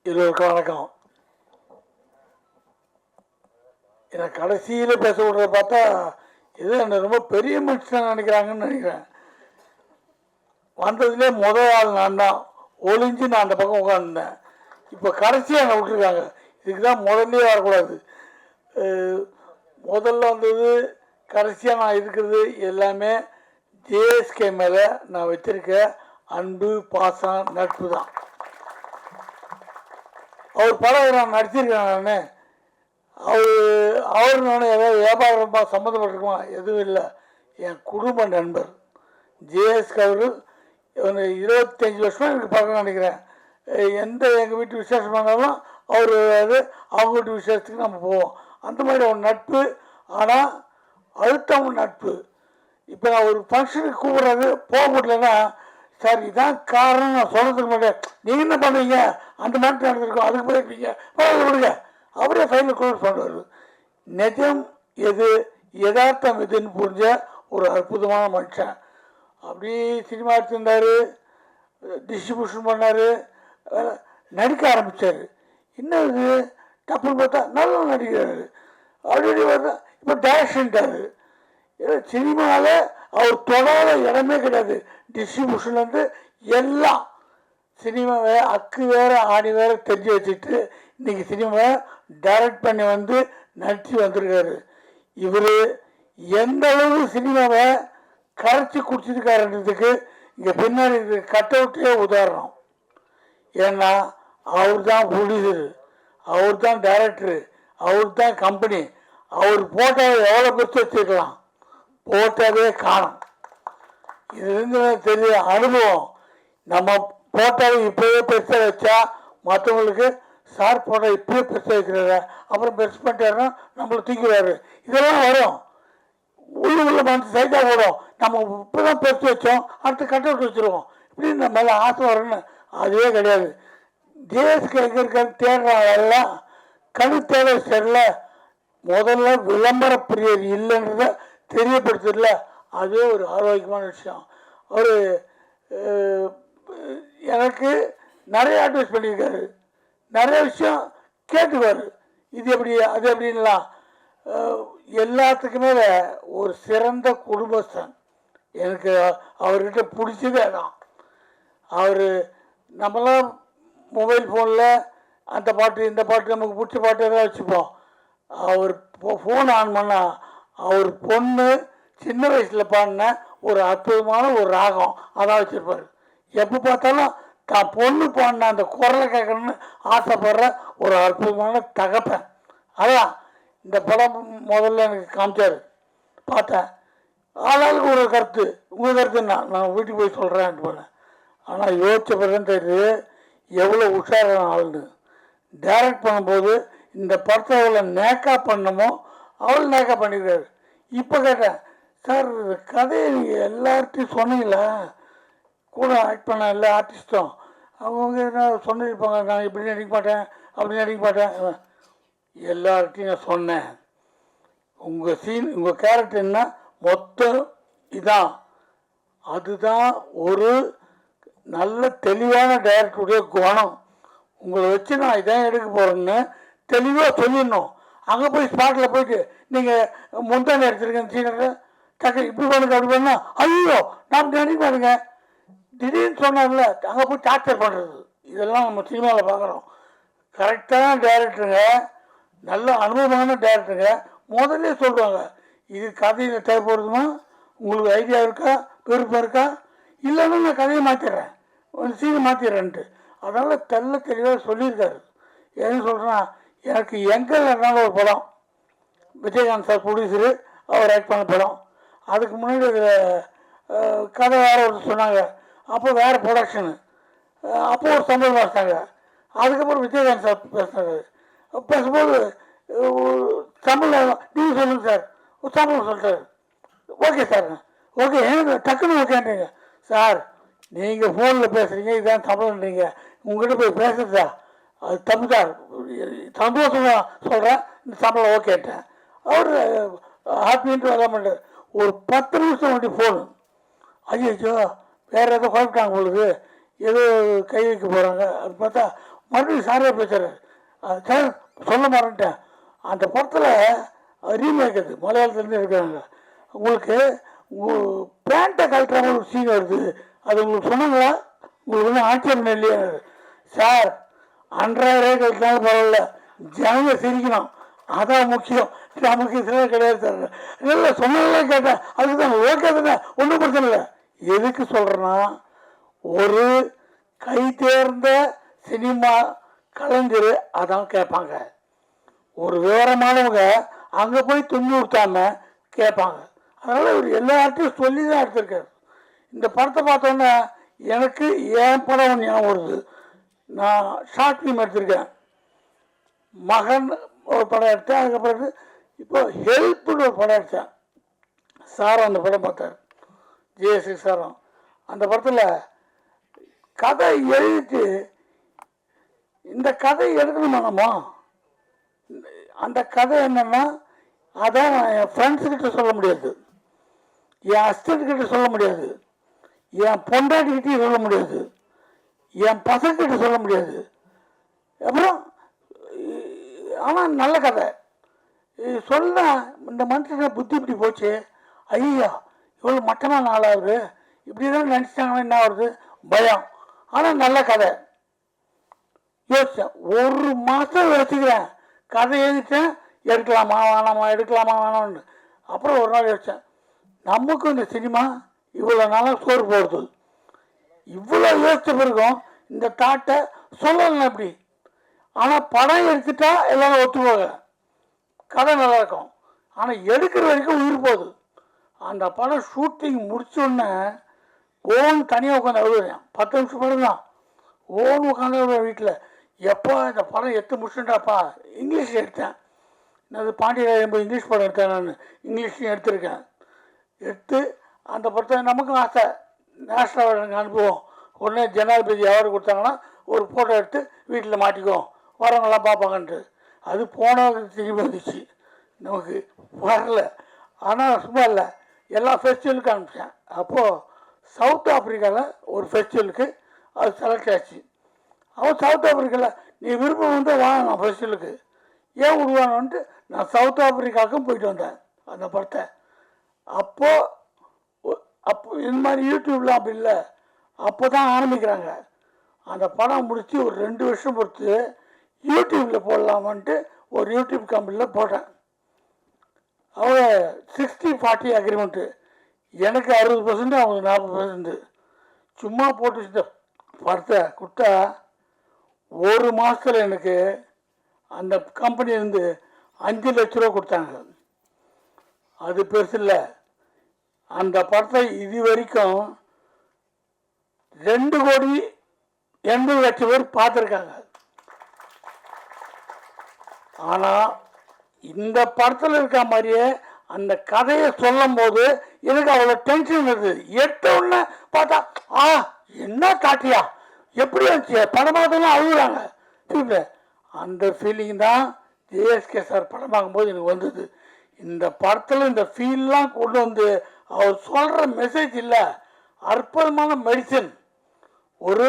இருவருக்கும் வணக்கம். எனக்கு கடைசியில் பேச விடுறத பார்த்தா இது என்ன ரொம்ப பெரிய மனுஷன் நினைக்கிறாங்கன்னு நினைக்கிறேன். வந்ததுலேயே முதல் ஆள் நான் தான் ஒளிஞ்சு நான் அந்த பக்கம் உட்காந்துருந்தேன். இப்போ கடைசியாக என்னை விட்டுருக்காங்க. இதுக்கு தான் முதல்லே வரக்கூடாது. முதல்ல வந்தது கடைசியாக நான் இருக்கிறது எல்லாமே ஜேஎஸ்கே மேலே நான் வச்சிருக்க அன்பு, பாசம், நட்பு தான். அவர் படம் நான் நடிச்சிருக்கேன். அவர் நான் ஏதாவது வியாபாரமாக சம்மந்தப்பட்டிருக்குமா? எதுவும் இல்லை. என் குடும்ப நண்பர் ஜேஎஸ்கே அவர் 25 வருஷமாக எனக்கு பக்கம் நினைக்கிறேன். எங்கள் வீட்டு விசேஷம் பண்ணாலும் அவர் அவங்க வீட்டு விசேஷத்துக்கு நம்ம போவோம். அந்த மாதிரி ஒரு நட்பு. ஆனால் அழுத்தம் நட்பு. இப்போ நான் ஒரு ஃபங்க்ஷனுக்கு கூப்பிட்றது போக முடியலன்னா, சார் இதான் காரணம் நான் சொல்கிறதுக்கு மாட்டேன், நீங்கள் என்ன பண்ணுவீங்க, அந்த மாதிரி நடந்திருக்கோம், அதுக்கு போயிருப்பீங்க, விடுங்க, அவரே ஃபைனல் க்ளோஸ் பண்ணுவார். நிஜம் எது, யதார்த்தம் எதுன்னு புரிஞ்ச ஒரு அற்புதமான மனுஷன். அப்படி சினிமா எடுத்திருந்தார், டிஸ்ட்ரிபியூஷன் பண்ணார், நடிக்க ஆரம்பித்தார். இன்னும் இது தப்புன்னு பார்த்தா நல்லா நடிக்கிறார். அப்படி பார்த்தா இப்போ டைரக்ஷன்ட்டார். சினிமாவில் அவர் தொடாத இடமே கிடையாது. டிஸ்ட்ரிபியூஷன்லேருந்து எல்லாம் சினிமாவை அக்கு வேறு ஆணி வேறு தெரிஞ்சு வச்சுட்டு இன்றைக்கி சினிமாவை டைரக்ட் பண்ணி வந்து நடித்து வந்திருக்காரு. இவர் எந்த அளவு சினிமாவை கரைச்சி குடிச்சிருக்காருன்றதுக்கு இங்கே பின்னாடி கட் அவுட்டே உதாரணம். ஏன்னா அவர் தான் ப்ரொடியூசரு, அவர் தான் டைரக்டரு, அவர் தான் கம்பெனி. அவர் போட்டாவை எவ்வளோ பெருசு வச்சுருக்கலாம், போட்டாவே காணும். இதுலேருந்து தெரிய அனுபவம். நம்ம போட்டாவை இப்போவே பெருசாக வச்சா மற்றவங்களுக்கு சார் போட்டால் இப்போயே பெருசாக வைக்கிறாரு, அப்புறம் பெருசு பண்ணிட்டாருன்னா நம்மளை தூக்கிடுவார். இதெல்லாம் வரும். உள்ள மனசு சைட்டாக போடும். நம்ம இப்போ தான் பெருசு வச்சோம், அடுத்து கட் அவுட் வச்சுருவோம், இப்படின்னு நம்ம மேலே ஆசை வரும்னு. அதுவே கிடையாது. ஜேஎஸ்கே எங்கே இருக்கான்னு தேடுறாங்கெல்லாம் கணு தேட சரியில்ல. முதல்ல விளம்பர பிரியர் இல்லைன்றத தெரியப்படுத்தல. அதுவே ஒரு ஆரோக்கியமான விஷயம். அவர் எனக்கு நிறைய அட்வைஸ் பண்ணியிருக்காரு, நிறைய விஷயம் கேட்டுக்குவார். இது எப்படி அது எப்படின்லாம். எல்லாத்துக்குமே ஒரு சிறந்த குடும்பஸ்தன். எனக்கு அவர்கிட்ட பிடிச்சதே தான். அவர் நம்மளாம் மொபைல் ஃபோனில் அந்த பாட்டு இந்த பாட்டு நமக்கு பிடிச்ச பாட்டு எதாவது வச்சுப்போம். அவர் ஃபோன் ஆன் பண்ணால் அவர் பொண்ணு சின்ன வயசில் பாடின ஒரு அற்புதமான ஒரு ராகம் அதான் வச்சுருப்பார். எப்போ பார்த்தாலும் தான் பொண்ணு பாடின அந்த குரலை கேட்கணும்னு ஆசைப்படுற ஒரு அற்புதமான தகப்பன். அதான் இந்த படம் முதல்ல எனக்கு காமிச்சார், பார்த்தேன். ஆளாளுக்கு ஒரு கருத்து. உங்கள் கருத்து நான் வீட்டுக்கு போய் சொல்கிறேன் போனேன். ஆனால் யோசிச்ச பிறகு தெரியுது எவ்வளோ உஷாரான ஆளுன்னு. டைரக்ட் பண்ணும்போது இந்த படத்தை எவ்வளோ நேக்கா பண்ணமோ அவ்வளோ நேக்கா பண்ணிக்கிறாரு. இப்போ கேட்டேன், சார் கதையை நீங்கள் எல்லார்ட்டையும் சொன்னீங்களா? கூட ஆக்ட் பண்ண எல்லா ஆர்டிஸ்ட்டும் அவங்க என்ன சொன்னிருப்பாங்க, நான் இப்படி நடிக்க மாட்டேன் அப்படி நடிக்க மாட்டேன். எல்லார்ட்டையும் நான் சொன்னேன், உங்கள் சீன் உங்கள் கேரக்டர் என்ன மொத்தம் இதான். அதுதான் ஒரு நல்ல தெளிவான டைரக்டருடைய குணம். உங்களை வச்சு நான் இதான் எடுக்க போகிறேன்னு தெளிவாக சொல்லிடணும். அங்கே போய் ஸ்பாட்டில் போயிட்டு நீங்கள் முந்தானி எடுத்துருக்கேன் சீனரை டக்கு இப்படி பண்ணுங்க அப்படி பண்ணால் ஐயோ நான் நடிக்க பாருங்க திடீர்னு சொன்னார்ல, அங்கே போய் டார்ச்சர் பண்ணுறது. இதெல்லாம் நம்ம சினிமாவில் பார்க்குறோம். கரெக்டான டைரக்டருங்க, நல்ல அனுபவமான டைரக்டருங்க முதல்ல சொல்லுவாங்க, இது கதையில் தேவைப்படுதுமா, உங்களுக்கு ஐடியா இருக்கா, விருப்பம் இருக்கா, இல்லைன்னா நான் கதையை மாற்றிடுறேன், சீனை மாற்றிடுறேன்ட்டு. அதனால் தெளிவாக சொல்லியிருக்காரு. என்ன சொல்கிறேன்னா, எனக்கு எங்கே இருந்தாலும் ஒரு படம் விஜயகாந்த் சார் ப்ரொடியூசரு, அவர் ஆக்ட் பண்ண படம். அதுக்கு முன்னாடி இதில் கதை வேறு ஒருத்தர் சொன்னாங்க, அப்போ வேறு ப்ரொடக்ஷனு, அப்போ ஒரு சம்பளம் பேசினாங்க. அதுக்கப்புறம் விஜயகாந்த் சார் பேசினார். பேசும்போது சம்பளம் நீங்கள் சொல்லுங்கள் சார், ஒரு சம்பளம் சொல்லிட்டார். ஓகே சார், ஓகே டக்குன்னு ஓகேன்றீங்க சார், நீங்கள் ஃபோனில் பேசுகிறீங்க, இதுதான் சம்பளம்ன்றீங்க, உங்கள்கிட்ட போய் பேசுகிறதா அது தப்பு சார், சந்தோஷமாக சொல்கிறேன், இந்த சம்பளம் ஓகேட்டேன். அவர் ஹாப்பின்ட்டு வர மாட்டார். ஒரு 10 நிமிஷம் வண்டி ஃபோனு, ஐயோ வேறு ஏதோ குழப்பிட்டாங்க உங்களுக்கு, ஏதோ கை வைக்க போகிறாங்க. அது பார்த்தா மறுபடியும் சாரே பேசுகிறார். சார் சொல்ல மாட்டேன், அந்த படத்தில் ரீமேக் அது மலையாளத்துலேருந்து இருக்கிறாங்க. உங்களுக்கு பேண்ட்டை கழட்டுற ஒரு சீன் வருது, அது உங்களுக்கு சொன்னாங்களா? உங்களுக்கு ஒன்றும் ஆட்சேபம் இல்லையா? சார் 1,000 கழிச்சாலும் பரவாயில்ல, ஜனங்க சிரிக்கணும், அதான் முக்கியம், நமக்கு இதெல்லாம் கிடையாது சார். இல்லை சொன்னதெல்லாம் கேட்டேன், அதுதான் ஓகே தானே, ஒன்றும் பிரச்சனை இல்லை. எதுக்கு சொல்கிறேன்னா, ஒரு கை தேர்ந்த சினிமா கலைஞர் அதான் கேட்பாங்க. ஒரு விவரமானவங்க அங்கே போய் துண்ணி விட்டாம கேட்பாங்க. அதனால் இவர் எல்லார்ட்டையும் சொல்லி தான் எடுத்திருக்காரு. இந்த படத்தை பார்த்தோன்னே எனக்கு என் படம் ஞாபகம் வருது. நான் ஷார்ட் ஃபிலிம் எடுத்திருக்கேன், மகன் ஒரு படம் எடுத்தேன். அதுக்கப்புறம் இப்போ ஹெல்ப்னு ஒரு படம் எடுத்தேன். சாரும் அந்த படம் பார்த்தார், ஜேஎஸ்கே சாரும். அந்த படத்தில் கதை எழுதிட்டு இந்த கதை எடுக்கணுமா நம்ம, அந்த கதை என்னென்னா அதை நான் என் ஃப்ரெண்ட்ஸுக்கிட்ட சொல்ல முடியாது, என் அசிஸ்டன்ட்கிட்ட சொல்ல முடியாது, என் பொண்டாட்டிக்கிட்டையும் சொல்ல முடியாது, என் பசங்கிட்ட சொல்ல முடியாது. அப்புறம் ஆனால் நல்ல கதை சொல்ல இந்த மனுஷனை புத்தி இப்படி போச்சு, ஐயா இவ்வளோ மட்டமான நாளாகுது, இப்படி தான் நினச்சிட்டாங்கன்னா என்ன வருது பயம். ஆனால் நல்ல கதை யோசித்தேன், 1 மாதம் யோசிக்கிறேன், கதை எழுதிட்டேன், எடுக்கலாமா வேணாமா எடுக்கலாமா வேணாம்னு. அப்புறம் ஒரு நாள் யோசித்தேன், நமக்கும் இந்த சினிமா இவ்வளோ நாளாக சோறு போடுது, இவ்வளோ யோசித்த பிறகும் இந்த தாட்டை சொல்லலாம் எப்படி. ஆனால் படம் எடுத்துட்டா எல்லாரும் ஒத்துப்போக, கதை நல்லாயிருக்கும், ஆனால் எடுக்கிற வரைக்கும் உயிர் போகுது. அந்த படம் ஷூட்டிங் முடிச்சோடனே ஓன் தனியாக உட்காந்து அழுகுறேன். 10 நிமிஷம் படம் தான், ஓன் உட்காந்து வீட்டில், எப்போ இந்த படம் எடுத்து முடிச்சுட்டாப்பா. இங்கிலீஷ் எடுத்தேன், நான் பாண்டியராஜன் இங்கிலீஷ் படம் எடுத்தேன், நான் இங்கிலீஷ்லையும் எடுத்திருக்கேன். எடுத்து அந்த படத்தை நமக்கும் ஆசை, நேஷ்னல் அவார்டு அனுப்புவோம், உடனே ஜனாதிபதி அவார்டு கொடுத்தாங்கன்னா ஒரு ஃபோட்டோ எடுத்து வீட்டில் மாட்டிக்குவோம், வரவங்களாம் பார்ப்பாங்கன்ட்டு. அது போனவங்க திரும்பி வந்துச்சு, நமக்கு வரல. ஆனால் சும்மா இல்லை, எல்லா ஃபெஸ்டிவலுக்கும் அனுப்பிச்சேன். அப்போது சவுத் ஆஃப்ரிக்காவில் ஒரு ஃபெஸ்டிவலுக்கு அது செலக்ட் ஆச்சு. அவன் சவுத் ஆஃப்ரிக்காவில் நீ விருப்பம் வந்து வாங்க நான் ஃபெஸ்டிவலுக்கு, ஏன் விடுவானுன்ட்டு நான் சவுத் ஆஃப்ரிக்காவுக்கும் போயிட்டு வந்தேன் அந்த படத்தை. அப்போ இந்த மாதிரி யூடியூப்லாம் அப்படி இல்லை, அப்போ தான் ஆரம்பிக்கிறாங்க. அந்த படம் முடித்து ஒரு 2 வருஷம் பொறுத்து யூடியூப்பில் போடலாமான்ட்டு ஒரு யூடியூப் கம்பெனியில் போட்டேன். அவங்க 60-40 அக்ரிமெண்ட்டு, எனக்கு 60%, அவங்க 40%. சும்மா போட்டு படத்தை கொடுத்தா 1 மாதத்தில் எனக்கு அந்த கம்பெனிலேருந்து 5 லட்ச ரூபா கொடுத்தாங்க. அது பெருசு இல்லை. அந்த படத்தை இது வரைக்கும் 2,80,00,000 பேர் பார்த்துருக்காங்க. ஆனால் இந்த படத்தில் இருக்க மாதிரியே அந்த கதையை சொல்லும் போது எனக்கு அவ்வளோ டென்ஷன் வருது. எடுத்த உடனே பார்த்தா என்ன காட்டியா எப்படி இருந்துச்சு படம் பார்த்தோன்னா அழுகுறாங்க திரும்ப. அந்த ஃபீலிங் தான் ஜேஎஸ்கே சார் படம் பார்க்கும்போது எனக்கு வந்தது. இந்த படத்தில் இந்த ஃபீல்லாம் கொண்டு வந்து அவர் சொல்கிற மெசேஜ் இல்லை, அற்புதமான மெடிசன். ஒரு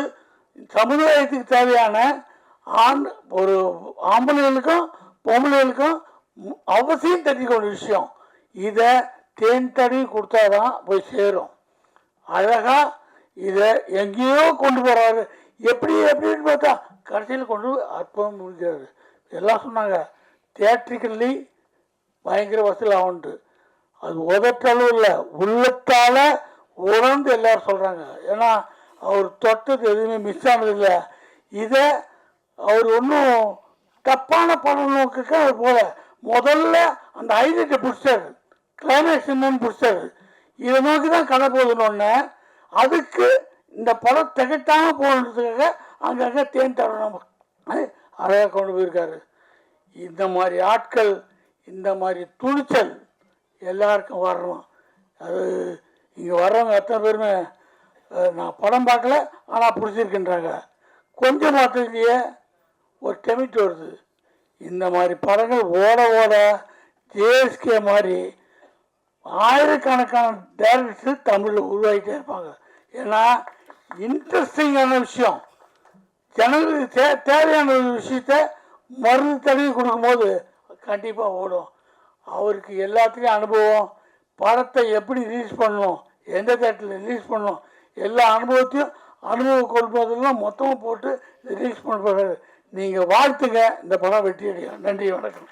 சமுதாயத்துக்கு தேவையான ஒரு ஆம்பளைகளுக்கும் பொம்பளைகளுக்கும் அவசியம் தெரிஞ்சுக்க ஒரு விஷயம். இதை தேன் தடவி கொடுத்தா தான் போய் சேரும். அழகாக இதை எங்கேயோ கொண்டு போகிறாரு, எப்படின்னு பார்த்தா கடைசியில் கொண்டு அற்புதம் முடிக்கிறாரு. எல்லாம் சொன்னாங்க தியேட்ரிக்கல்லி பயங்கர வசூல் ஆகுன்ட்டு. அது உதட்டளவு இல்லை, உள்ளத்தால் உணர்ந்து எல்லோரும் சொல்கிறாங்க. ஏன்னா அவர் தொட்டது எதுவுமே மிஸ் ஆனதில்லை. இதை அவர் ஒன்றும் தப்பான படம் நோக்குக்கு அவர் போல முதல்ல அந்த ஹைலைட்டை பிடிச்சாரு, கிளைமேக்ஸ் என்னன்னு பிடிச்சாரு. இதை நோக்கி தான் கதை போகுதுன்னு அதுக்கு இந்த படம் திகட்டாமல் போகிறதுக்காக அங்கங்கே தேன் தரணும் அழகாக கொண்டு போயிருக்காரு. இந்த மாதிரி ஆட்கள், இந்த மாதிரி துணிச்சல் எல்லாருக்கும் வரணும். அது இங்கே வர்றவங்க எத்தனை பேருமே நான் படம் பார்க்கல ஆனால் பிடிச்சிருக்கின்றாங்க. கொஞ்சம் பார்த்ததுலேயே ஒரு டெமிட் வருது. இந்த மாதிரி படங்கள் ஓட ஓட ஜேஎஸ்கே மாதிரி ஆயிரக்கணக்கான டைரக்டர்ஸ் தமிழில் உருவாகிட்டே இருப்பாங்க. ஏன்னா இன்ட்ரெஸ்டிங்கான விஷயம் ஜனங்களுக்கு தேவையான ஒரு விஷயத்த மருந்து தடவி கொடுக்கும்போது கண்டிப்பாக ஓடும். அவருக்கு எல்லாத்துலேயும் அனுபவம், படத்தை எப்படி ரிலீஸ் பண்ணணும், எந்த தேட்டரில் ரிலீஸ் பண்ணணும், எல்லா அனுபவத்தையும் அனுபவம் கொடுப்பதெல்லாம் மொத்தமாக போட்டு ரிலீஸ் பண்ண போகிறாரு. நீங்கள் வாழ்த்துங்க, இந்த படம் வெற்றி அடையும். நன்றி, வணக்கம்.